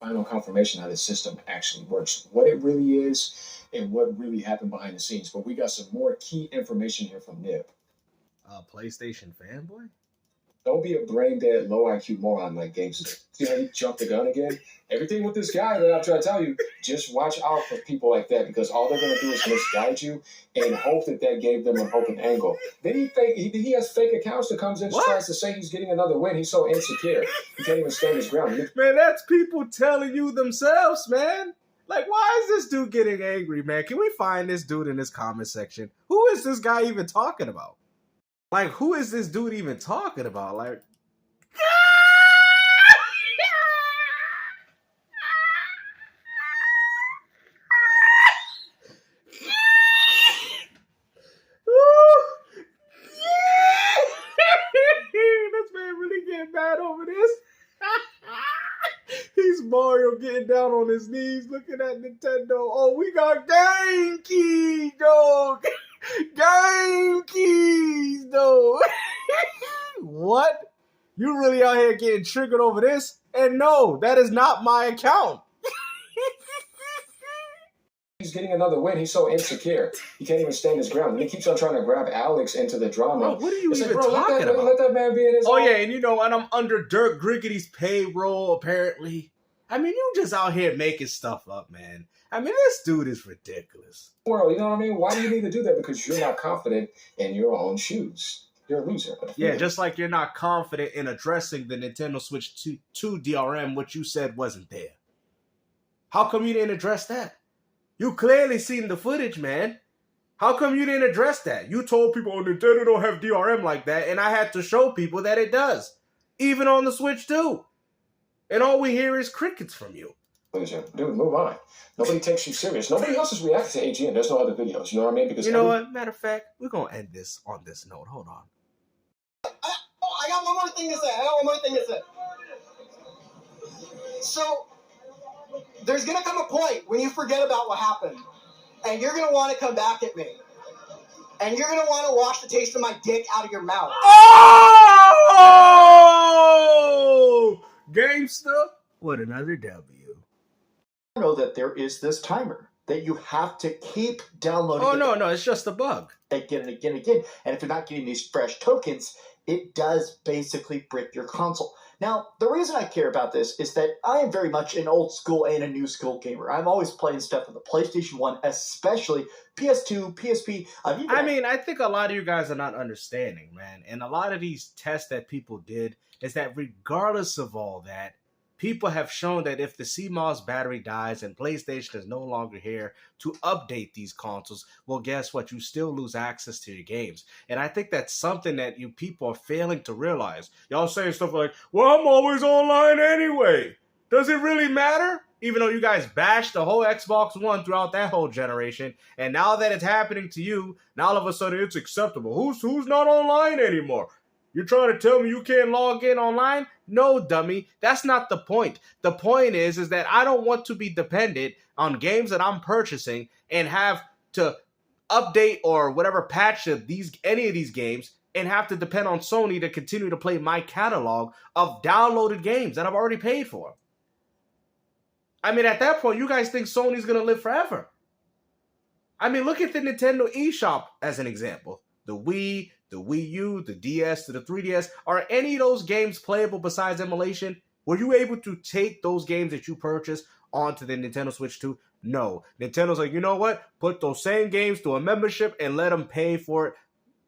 final confirmation how the system actually works, what it really is, and what really happened behind the scenes. But we got some more key information here from Nib. PlayStation fanboy? Don't be a brain dead, low IQ moron like GameStop. See how he jumped the gun again? Everything with this guy that I'm trying to tell you, just watch out for people like that, because all they're going to do is misguide you and hope that gave them a hope and angle. Then he has fake accounts that comes in and tries to say he's getting another win. He's so insecure. He can't even stand his ground. Man, that's people telling you themselves, man. Like, why is this dude getting angry, man? Can we find this dude in this comment section? Who is this guy even talking about? Like, who is this dude even talking about? Like, this man really getting mad over this. He's Mario getting down on his knees looking at Nintendo. Oh, we got game keys, dog. Game keys, though. What? You really out here getting triggered over this? And no, that is not my account. He's getting another win. He's so insecure. He can't even stand his ground. And he keeps on trying to grab Alex into the drama. Bro, what are you even talking about? Let that man be in his own. Yeah, and and I'm under Dirk Griggity's payroll, apparently. I mean, you just out here making stuff up, man. I mean, this dude is ridiculous. World, you know what I mean? Why do you need to do that? Because you're not confident in your own shoes. You're a loser. Yeah, just like you're not confident in addressing the Nintendo Switch 2 DRM, which you said wasn't there. How come you didn't address that? You clearly seen the footage, man. How come you didn't address that? You told people, oh, Nintendo don't have DRM like that, and I had to show people that it does. Even on the Switch 2. And all we hear is crickets from you. Dude, move on. Nobody takes you serious. Nobody else is reacting to AGN. There's no other videos. You know what I mean? Because what? Matter of fact, we're going to end this on this note. Hold on. I got one more thing to say. So, there's going to come a point when you forget about what happened. And you're going to want to come back at me. And you're going to want to wash the taste of my dick out of your mouth. Oh! Gangsta. What another W. I know that there is this timer that you have to keep downloading. Oh, no, it's just a bug. Again and again and again. And if you're not getting these fresh tokens, it does basically brick your console. Now, the reason I care about this is that I am very much an old school and a new school gamer. I'm always playing stuff on the PlayStation 1, especially PS2, PSP. I think a lot of you guys are not understanding, man. And a lot of these tests that people did is that regardless of all that, people have shown that if the CMOS battery dies and PlayStation is no longer here to update these consoles, well, guess what? You still lose access to your games. And I think that's something that you people are failing to realize. Y'all saying stuff like, well, I'm always online anyway. Does it really matter? Even though you guys bashed the whole Xbox One throughout that whole generation, and now that it's happening to you, now all of a sudden it's acceptable. Who's not online anymore? You're trying to tell me you can't log in online? No, dummy. That's not the point. The point is that I don't want to be dependent on games that I'm purchasing and have to update or whatever patch of any of these games and have to depend on Sony to continue to play my catalog of downloaded games that I've already paid for. I mean, at that point, you guys think Sony's going to live forever. I mean, look at the Nintendo eShop as an example. The Wii, the Wii U, the DS, to the 3DS. Are any of those games playable besides emulation? Were you able to take those games that you purchased onto the Nintendo Switch 2? No. Nintendo's like, you know what? Put those same games to a membership and let them pay for it,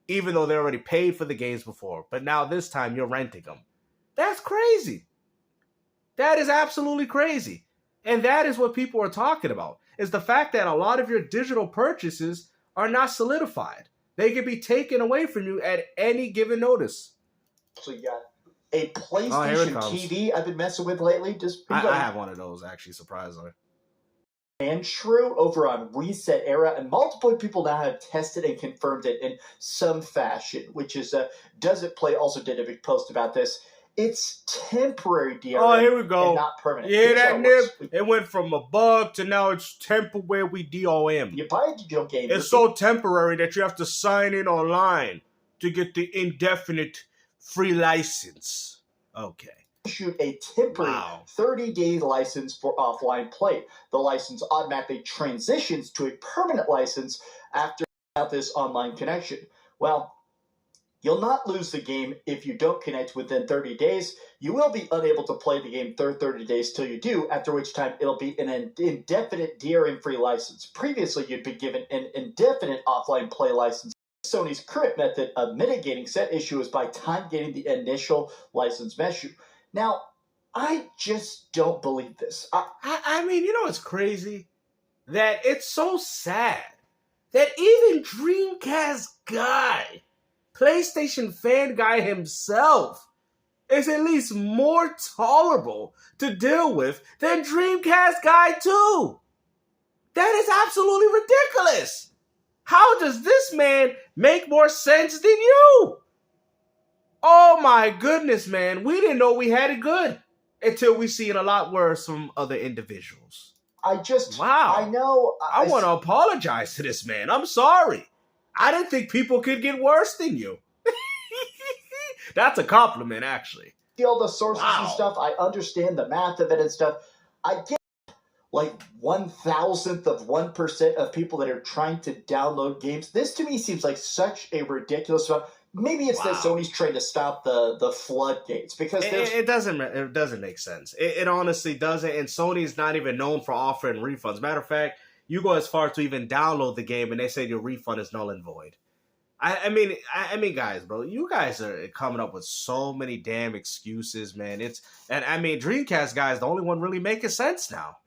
even though they already paid for the games before. But now this time you're renting them. That's crazy. That is absolutely crazy. And that is what people are talking about, is the fact that a lot of your digital purchases are not solidified. They can be taken away from you at any given notice. So you got a PlayStation TV I've been messing with lately. I have one of those, actually, surprisingly. And true over on Reset Era, and multiple people now have tested and confirmed it in some fashion, which is Does It Play also did a big post about this. It's temporary DRM. Oh, here we go. And not permanent. Yeah, that nib. It went from a bug to now it's temporary DRM. You buy a digital game. It's so temporary that you have to sign in online to get the indefinite free license. Okay. issued a temporary 30-day license for offline play. The license automatically transitions to a permanent license after this online connection. Well, you'll not lose the game if you don't connect within 30 days. You will be unable to play the game 30 days till you do, after which time it'll be an indefinite DRM-free license. Previously, you'd be given an indefinite offline play license. Sony's current method of mitigating said issue is by time-gating the initial license issue. Now, I just don't believe this. I mean, you know, it's crazy that it's so sad that even Dreamcast guy, PlayStation fan guy himself, is at least more tolerable to deal with than Dreamcast guy 2. That is absolutely ridiculous. How does this man make more sense than you? Oh my goodness, man. We didn't know we had it good until we seen a lot worse from other individuals. Wow. I know. I want to apologize to this man. I'm sorry. I didn't think people could get worse than you. That's a compliment, actually. All the sources and stuff. I understand the math of it and stuff. I get like 1,000th of 1% of people that are trying to download games. This to me seems like such a ridiculous amount. Maybe it's that Sony's trying to stop the floodgates, because it doesn't make sense. It honestly doesn't, and Sony's not even known for offering refunds. Matter of fact, you go as far to even download the game and they say your refund is null and void. I mean, guys, bro, you guys are coming up with so many damn excuses, man. Dreamcast guy is the only one really making sense now.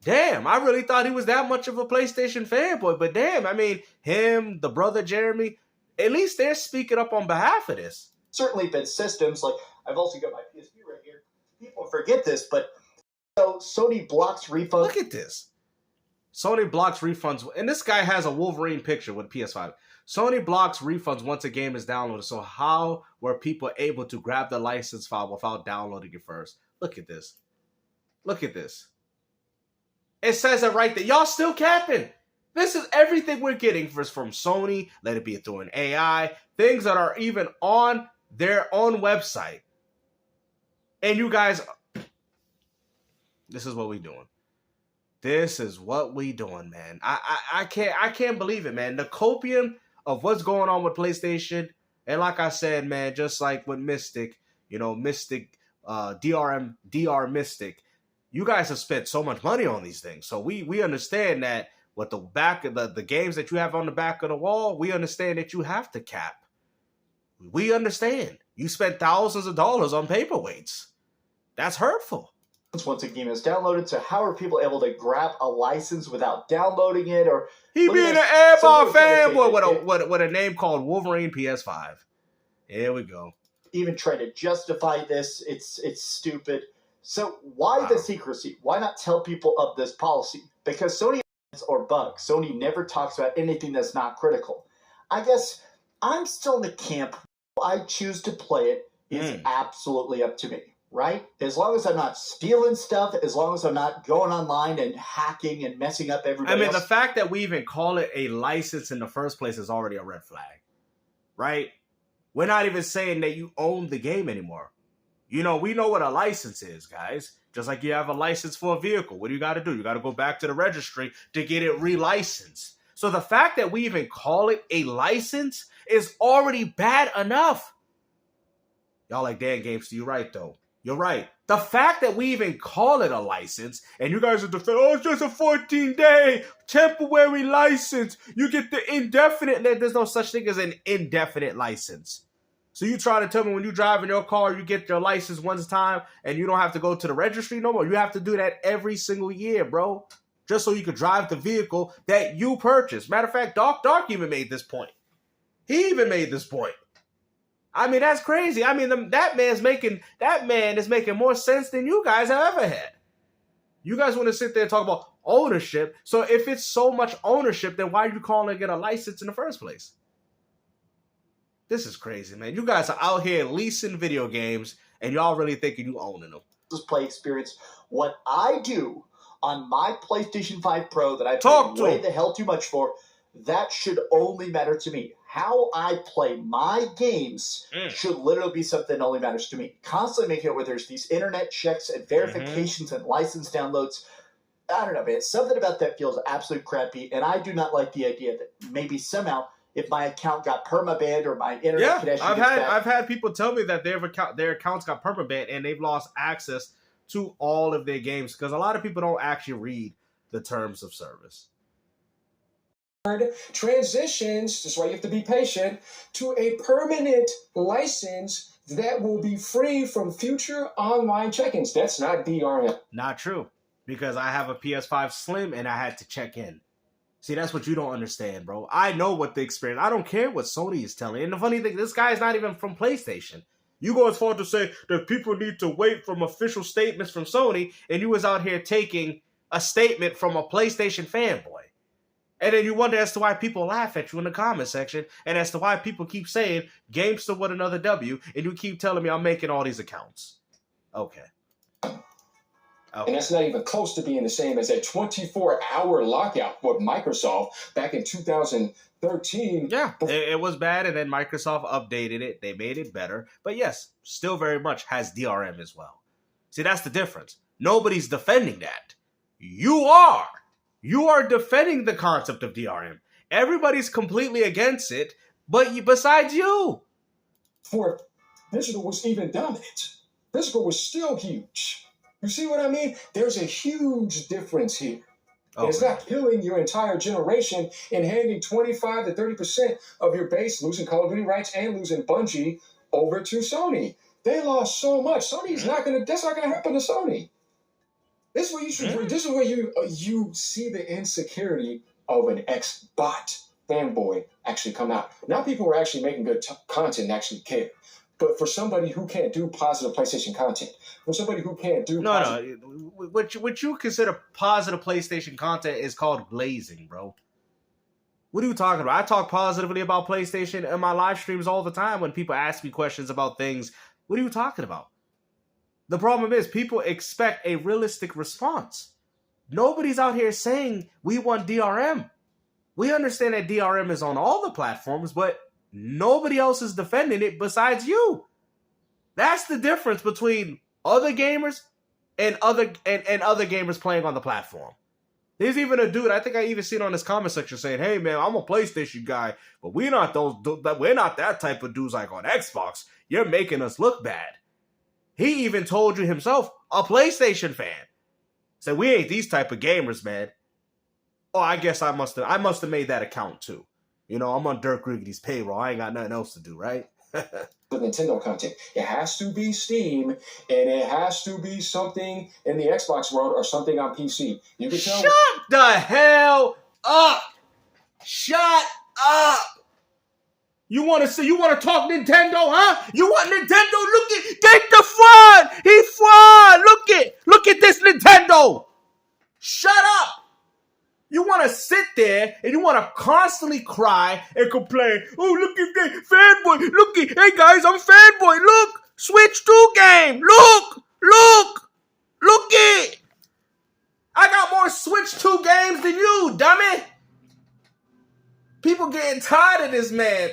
Damn, I really thought he was that much of a PlayStation fanboy, but damn, I mean, him, the brother Jeremy, at least they're speaking up on behalf of this. Certainly been systems, like, I've also got my PSP right here. People forget this, but so Sony blocks refunds. Look at this. Sony blocks refunds, and this guy has a Wolverine picture with PS5. Sony blocks refunds once a game is downloaded, so how were people able to grab the license file without downloading it first? Look at this. Look at this. It says it right there. Y'all still capping. This is everything we're getting from Sony. Let it be through an AI. Things that are even on their own website. And you guys, this is what we doing. This is what we doing, man. I can't believe it, man. The copium of what's going on with PlayStation. And like I said, man, just like with Mystic, DR Mystic, you guys have spent so much money on these things. So we understand that with the back of the games that you have on the back of the wall, we understand that you have to cap. We understand. You spent thousands of dollars on paperweights. That's hurtful. Once a game is downloaded, so how are people able to grab a license without downloading it? Or he being an airball fanboy with a name called Wolverine PS5. Here we go. Even try to justify this, it's stupid. So why the secrecy? Why not tell people of this policy? Because Sony or bugs. Sony never talks about anything that's not critical. I guess I'm still in the camp. I choose to play it. It's absolutely up to me, right? As long as I'm not stealing stuff, as long as I'm not going online and hacking and messing up everybody else. The fact that we even call it a license in the first place is already a red flag, right? We're not even saying that you own the game anymore. We know what a license is, guys. Just like you have a license for a vehicle. What do you got to do? You got to go back to the registry to get it relicensed. So the fact that we even call it a license is already bad enough. Y'all like, damn, Gamester, you're right, though. You're right. The fact that we even call it a license, and you guys are defending, it's just a 14-day temporary license. You get the indefinite. There's no such thing as an indefinite license. So you try to tell me when you drive in your car, you get your license one time and you don't have to go to the registry no more. You have to do that every single year, bro. Just so you could drive the vehicle that you purchased. Matter of fact, Dark even made this point. He even made this point. I mean, that's crazy. I mean, that man is making more sense than you guys have ever had. You guys want to sit there and talk about ownership. So if it's so much ownership, then why are you calling it a license in the first place? This is crazy, man. You guys are out here leasing video games, and y'all really thinking you owning them. This play experience. What I do on my PlayStation 5 Pro that I paid way the hell too much for, that should only matter to me. how I play my games should literally be something that only matters to me. Constantly making it where there's these internet checks and verifications and license downloads. I don't know, man. Something about that feels absolutely crappy, and I do not like the idea that maybe somehow if my account got permabanned or my internet connection gets bad. I've had people tell me that their accounts got permabanned and they've lost access to all of their games because a lot of people don't actually read the terms of service. Transitions, that's why you have to be patient, to a permanent license that will be free from future online check-ins. That's not DRM. Not true, because I have a PS5 Slim and I had to check in. See, that's what you don't understand, bro. I know what the experience. I don't care what Sony is telling. And the funny thing, this guy is not even from PlayStation. You go as far to say that people need to wait from official statements from Sony, and you was out here taking a statement from a PlayStation fanboy. And then you wonder as to why people laugh at you in the comment section, and as to why people keep saying, Gamester with another W, and you keep telling me I'm making all these accounts. Okay. And that's not even close to being the same as a 24-hour lockout with Microsoft back in 2013. Yeah, it was bad, and then Microsoft updated it. They made it better. But yes, still very much has DRM as well. See, that's the difference. Nobody's defending that. You are. You are defending the concept of DRM. Everybody's completely against it, but besides you. Before digital was even dominant, physical was still huge. You see what I mean? There's a huge difference here. Okay. It's not killing your entire generation and handing 25 to 30% of your base, losing Call of Duty rights and losing Bungie over to Sony. They lost so much. That's not gonna happen to Sony. This is where you should. This is where you see the insecurity of an ex-bot fanboy actually come out. Now people are actually making good content and actually care. But for somebody who can't do positive PlayStation content, for somebody who can't do what you consider positive PlayStation content is called glazing, bro. What are you talking about? I talk positively about PlayStation in my live streams all the time when people ask me questions about things. What are you talking about? The problem is people expect a realistic response. Nobody's out here saying we want DRM. We understand that DRM is on all the platforms, but nobody else is defending it besides you. That's the difference between other gamers and other gamers playing on the platform. There's even a dude, I think I even seen on his comment section saying, "Hey man, I'm a PlayStation guy, but we're not that type of dudes like on Xbox. You're making us look bad." He even told you himself, a PlayStation fan. Said, we ain't these type of gamers, man. Oh, I guess I must have made that account too. You know, I'm on Dirk Riggity's payroll. I ain't got nothing else to do, right? The Nintendo content. It has to be Steam, and it has to be something in the Xbox world or something on PC. You can tell. Shut the hell up! Shut up! You want to talk Nintendo, huh? You want Nintendo? Take the fun! He fun! Look at this Nintendo! Shut up! You want to sit there and you want to constantly cry and complain. Oh, look at that fanboy. Hey guys, I'm fanboy. Look, Switch 2 game. Look it. I got more Switch 2 games than you, dummy. People getting tired of this, man.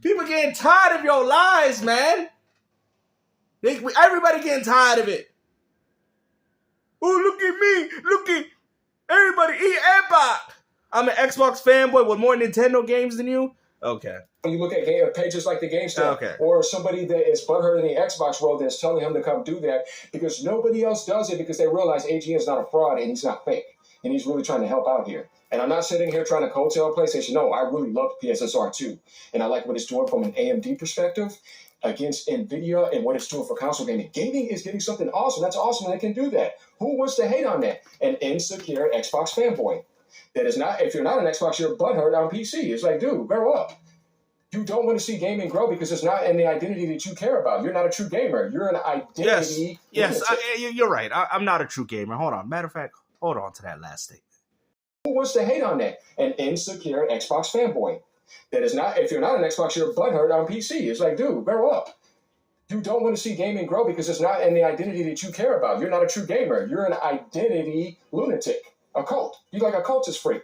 People getting tired of your lies, man. Everybody getting tired of it. Oh, look at me. Look at everybody. I'm an Xbox fanboy with more Nintendo games than you. Okay. When you look at pages like the GameStop, or somebody that is butthurt in the Xbox world that's telling him to come do that because nobody else does it because they realize AGN is not a fraud and he's not fake. And he's really trying to help out here. And I'm not sitting here trying to coattail PlayStation. No, I really love PSSR 2. And I like what it's doing from an AMD perspective against NVIDIA and what it's doing for console gaming. Gaming is getting something awesome. That's awesome. They can do that. Who wants to hate on that? An insecure Xbox fanboy. That is not, if you're not an Xbox, you're butthurt on PC. It's like, dude, grow up. You don't want to see gaming grow because it's not in the identity that you care about. You're not a true gamer. You're an identity. Yes, you're right. I'm not a true gamer. Hold on. Matter of fact, hold on to that last statement. Who wants to hate on that? An insecure Xbox fanboy. That is not, if you're not an Xbox, you're butthurt on PC. It's like, dude, grow up. You don't want to see gaming grow because it's not in the identity that you care about. You're not a true gamer. You're an identity lunatic, a cult. You're like a cultist freak.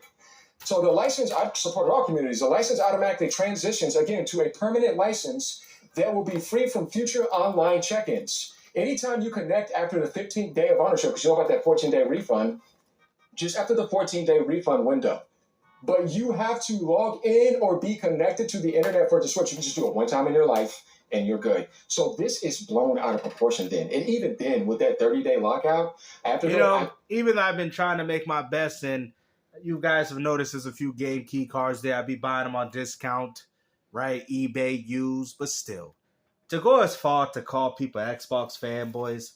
So the license, I've supported all communities, the license automatically transitions, again, to a permanent license that will be free from future online check-ins. Anytime you connect after the 15th day of ownership, because you know about that 14-day refund, just after the 14-day refund window. But you have to log in or be connected to the internet for it to switch. You can just do it one time in your life, and you're good. So this is blown out of proportion then. And even then, with that 30-day lockout, after even though I've been trying to make my best, and you guys have noticed there's a few game key cards there. I be buying them on discount, right? eBay used, but still. To go as far to call people Xbox fanboys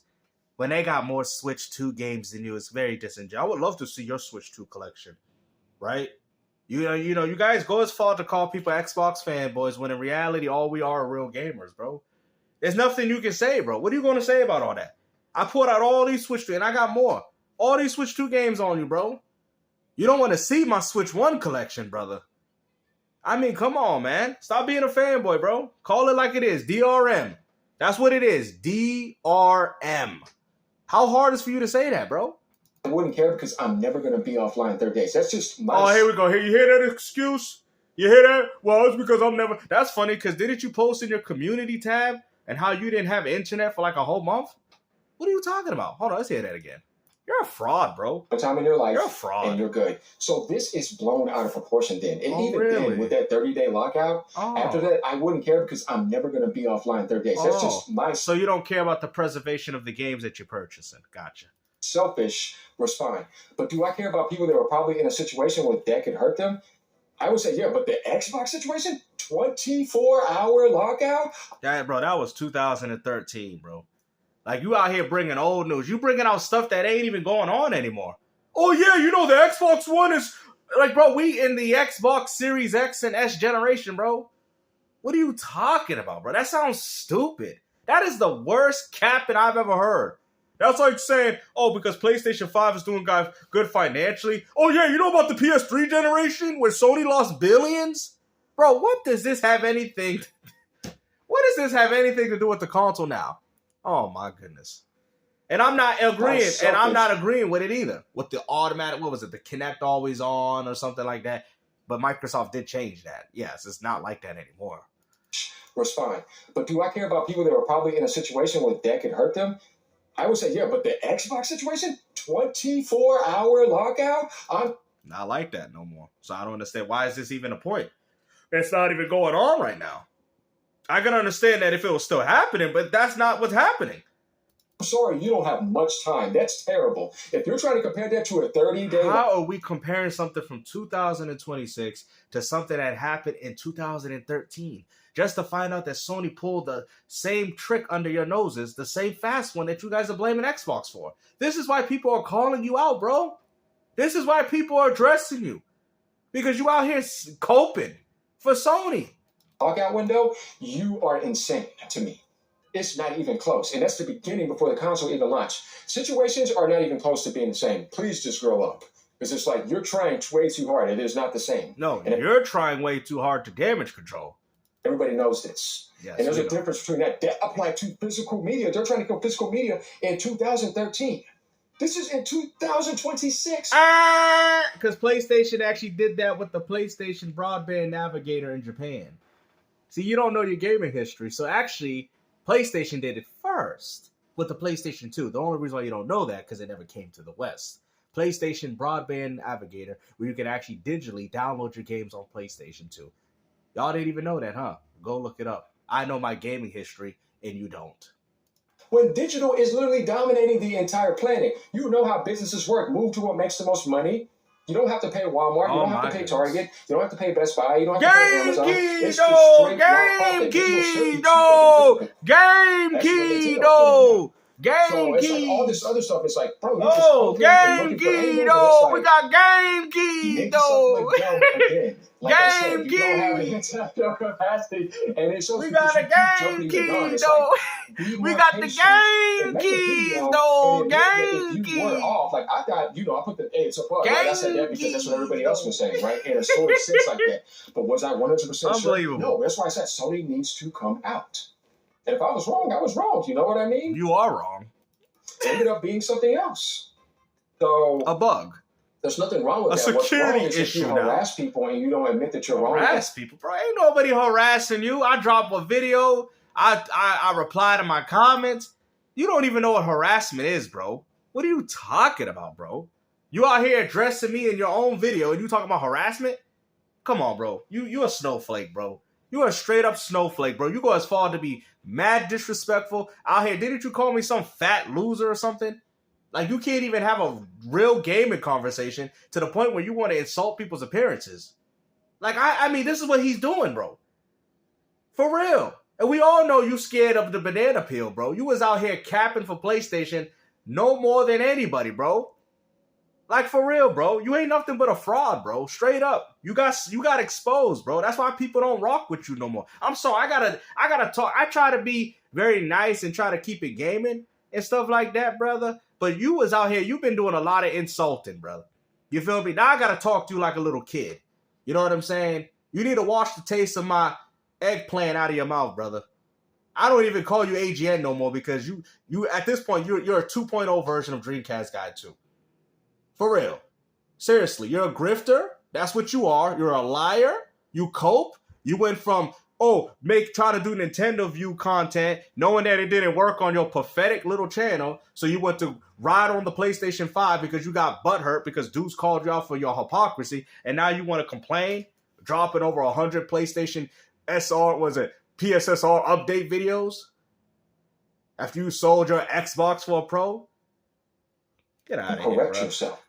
when they got more Switch 2 games than you is very disingenuous. I would love to see your Switch 2 collection, right? You guys go as far to call people Xbox fanboys when in reality all we are real gamers, bro. There's nothing you can say, bro. What are you going to say about all that? I put out all these Switch 2, and I got more. All these Switch 2 games on you, bro. You don't want to see my Switch 1 collection, brother. I mean, come on, man. Stop being a fanboy, bro. Call it like it is. DRM. That's what it is. DRM. How hard is for you to say that, bro? I wouldn't care because I'm never going to be offline 30 days. That's just my... Oh, here we go. Here, you hear that excuse? You hear that? Well, it's because I'm never... That's funny, because didn't you post in your community tab and how you didn't have internet for like a whole month? What are you talking about? Hold on, let's hear that again. You're a fraud, bro. One time in your life, you're a fraud, and you're good. So this is blown out of proportion then. And then, with that 30-day lockout, after that, I wouldn't care because I'm never going to be offline 30 days. That's just my... So you don't care about the preservation of the games that you're purchasing. Gotcha. Selfish response. But do I care about people that were probably in a situation where that could hurt them? I would say, yeah, but the Xbox situation? 24-hour lockout? Yeah, bro, that was 2013, bro. Like, you out here bringing old news. You bringing out stuff that ain't even going on anymore. Oh, yeah, the Xbox One is... Like, bro, we in the Xbox Series X and S generation, bro. What are you talking about, bro? That sounds stupid. That is the worst capping I've ever heard. That's like saying, oh, because PlayStation 5 is doing good financially. Oh, yeah, you know about the PS3 generation where Sony lost billions? Bro, what does this have anything... What does this have anything to do with the console now? Oh my goodness. And I'm not agreeing with it either. With the automatic, what was it? The Kinect always on or something like that. But Microsoft did change that. Yes, it's not like that anymore. Was fine. But do I care about people that were probably in a situation where that could hurt them? I would say, yeah, but the Xbox situation? 24-hour lockout? I'm not like that no more. So I don't understand. Why is this even a point? It's not even going on right now. I can understand that if it was still happening, but that's not what's happening. I'm sorry, you don't have much time. That's terrible. If you're trying to compare that to a 30-day... How are we comparing something from 2026 to something that happened in 2013? Just to find out that Sony pulled the same trick under your noses, the same fast one that you guys are blaming Xbox for. This is why people are calling you out, bro. This is why people are addressing you. Because you out here coping for Sony. Lockout window, you are insane to me. It's not even close. And that's the beginning before the console even launched. Situations are not even close to being the same. Please just grow up. Because it's like you're trying way too hard. It is not the same. No, and you're trying way too hard to damage control. Everybody knows this. Yes, and there's a difference between that applied to physical media. They're trying to kill physical media in 2013. This is in 2026. Because PlayStation actually did that with the PlayStation Broadband Navigator in Japan. See, you don't know your gaming history. So actually, PlayStation did it first with the PlayStation 2. The only reason why you don't know that because it never came to the West. PlayStation Broadband Navigator, where you can actually digitally download your games on PlayStation 2. Y'all didn't even know that, huh? Go look it up. I know my gaming history, and you don't. When digital is literally dominating the entire planet, you know how businesses work. Move to what makes the most money. You don't have to pay Walmart. You don't have to pay Target. You don't have to pay Best Buy. You don't have to pay Amazon. Game Key, So it's like all this other stuff. It's like, bro, you just Game Key, we got Game Key, though. Like I said, you don't have the internal capacity, and it's so we got a Game Key, though. We got the Game Keys, though. Game Keys. You were off. Like I thought, I put the it's a bug. Like I said that because that's what everybody else was saying, right? And it sort of sits like that. But was I 100% sure? No, that's why I said Sony needs to come out. And if I was wrong, I was wrong. You know what I mean? You are wrong. It ended up being something else. So a bug. There's nothing wrong with A that. What's security wrong is if you issue now. harass people and you don't admit that you're wrong. Harass people, bro. Ain't nobody harassing you. I drop a video. I reply to my comments. You don't even know what harassment is, bro. What are you talking about, bro? You out here addressing me in your own video and you talking about harassment? Come on, bro. You a snowflake, bro. You a straight up snowflake, bro. You go as far to be mad disrespectful out here. Didn't you call me some fat loser or something? Like, you can't even have a real gaming conversation to the point where you want to insult people's appearances. Like, I mean, this is what he's doing, bro. For real. And we all know you scared of the banana peel, bro. You was out here capping for PlayStation no more than anybody, bro. Like, for real, bro. You ain't nothing but a fraud, bro. Straight up. You got exposed, bro. That's why people don't rock with you no more. I'm sorry. I gotta talk. I try to be very nice and try to keep it gaming and stuff like that, brother. But you was out here. You've been doing a lot of insulting, brother. You feel me? Now I gotta talk to you like a little kid. You know what I'm saying? You need to wash the taste of my eggplant out of your mouth, brother. I don't even call you AGN no more because you at this point, you're a 2.0 version of Dreamcast Guy 2. For real. Seriously, you're a grifter. That's what you are. You're a liar. You cope. You went from, try to do Nintendo View content, knowing that it didn't work on your pathetic little channel. So you went to ride on the PlayStation 5 because you got butthurt because dudes called you out for your hypocrisy. And now you want to complain, dropping over 100 PlayStation PSSR update videos after you sold your Xbox for a Pro? Get out of here, Correct bro. yourself.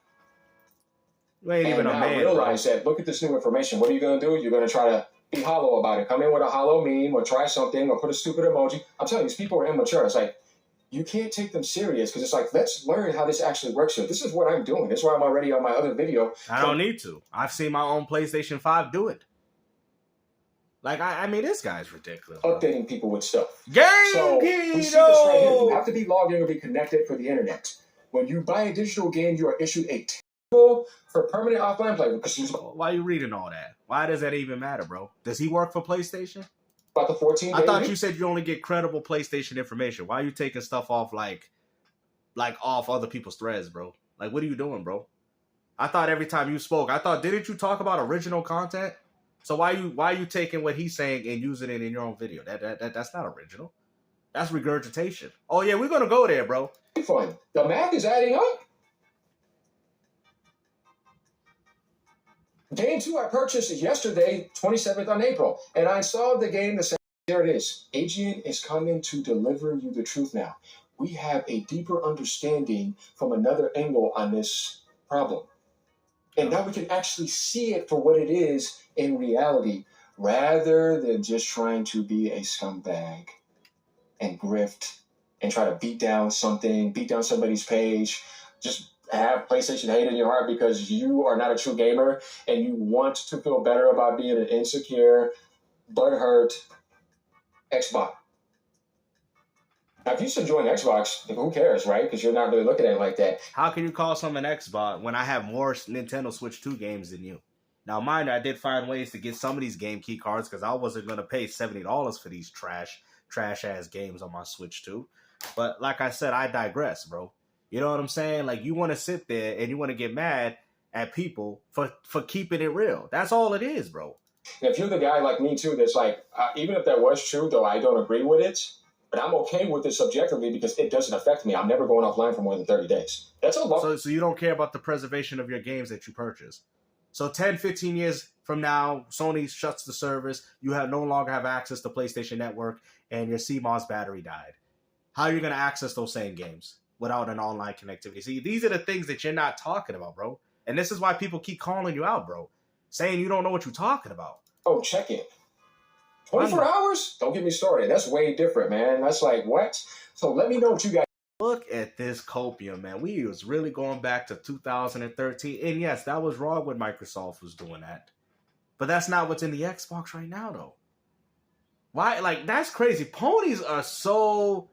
You ain't even a man. Realize that. Look at this new information. What are you going to do? You're going to try to be hollow about it. Come in with a hollow meme or try something or put a stupid emoji. I'm telling you, these people are immature. It's like, you can't take them serious because it's like, let's learn how this actually works here. This is what I'm doing. This is why I'm already on my other video. I don't need to. I've seen my own PlayStation 5 do it. Like, I mean, this guy's ridiculous. Bro. Updating people with stuff. Game so we see this right here. You have to be logged in or be connected for the internet. When you buy a digital game, you are issued a table for permanent offline play. Why are you reading all that? Why does that even matter, bro? Does he work for PlayStation? About the 14 I thought you said you only get credible PlayStation information. Why are you taking stuff off like off other people's threads, bro? Like, what are you doing, bro? I thought every time you spoke, didn't you talk about original content? So why are you taking what he's saying and using it in your own video? That's not original. That's regurgitation. Oh yeah, we're gonna go there, bro. Fun. The math is adding up. Game 2 I purchased yesterday, 27th on April, and I installed the game the same. There it is. AGN is coming to deliver you the truth now. We have a deeper understanding from another angle on this problem. And now we can actually see it for what it is in reality, rather than just trying to be a scumbag and grift and try to beat down somebody's page, just have PlayStation hate in your heart because you are not a true gamer and you want to feel better about being an insecure, butthurt Xbox. Now, if you still join Xbox, who cares, right? Because you're not really looking at it like that. How can you call something Xbox when I have more Nintendo Switch 2 games than you? Now, mind you, I did find ways to get some of these game key cards because I wasn't going to pay $70 for these trash-ass games on my Switch 2. But like I said, I digress, bro. You know what I'm saying? Like, you want to sit there and you want to get mad at people for keeping it real. That's all it is, bro. And if you're the guy like me, too, that's like, even if that was true, though I don't agree with it, but I'm okay with it subjectively because it doesn't affect me. I'm never going offline for more than 30 days. That's a lot. So you don't care about the preservation of your games that you purchase. So 10, 15 years from now, Sony shuts the service. You no longer have access to PlayStation Network and your CMOS battery died. How are you going to access those same games without an online connectivity? See, these are the things that you're not talking about, bro. And this is why people keep calling you out, bro. Saying you don't know what you're talking about. Oh, check it. 24 hours? Don't get me started. That's way different, man. That's like, what? So let me know what you guys... Look at this copium, man. We was really going back to 2013. And yes, that was wrong when Microsoft was doing that. But that's not what's in the Xbox right now, though. Why? Like, that's crazy. Ponies are so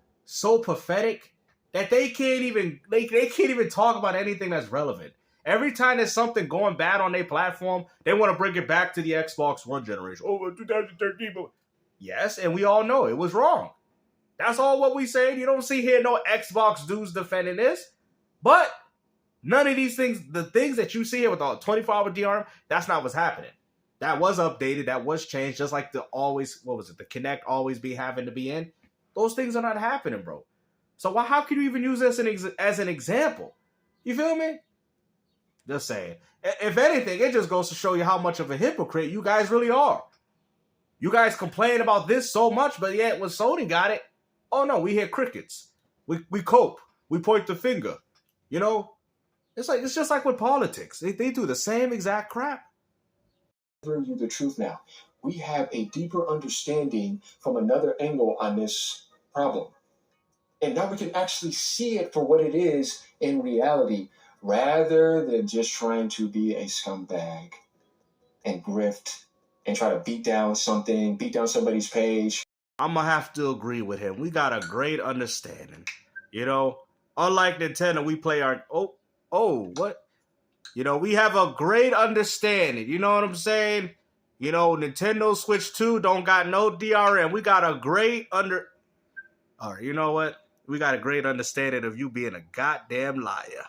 pathetic that they can't even talk about anything that's relevant. Every time there's something going bad on their platform, they want to bring it back to the Xbox One generation. Oh, 2013. Yes, and we all know it was wrong. That's all what we say. You don't see here no Xbox dudes defending this. But None of these things, the things that you see here with the 24-hour DRM, that's not what's happening. That was updated, that was changed, just like the Kinect always be having to be in. Those things are not happening, bro. So how can you even use this as an example? You feel me? Just saying. If anything, it just goes to show you how much of a hypocrite you guys really are. You guys complain about this so much, but yet when Sony got it, oh no, we hear crickets. We cope. We point the finger. You know? It's just like with politics. They do the same exact crap. You the truth now. We have a deeper understanding from another angle on this problem. And now we can actually see it for what it is in reality, rather than just trying to be a scumbag and grift and try to beat down somebody's page. I'm going to have to agree with him. We got a great understanding. You know, unlike Nintendo, we play our... what? You know, we have a great understanding. You know what I'm saying? You know, Nintendo Switch 2 don't got no DRM. We got a great All right, you know what? We got a great understanding of you being a goddamn liar.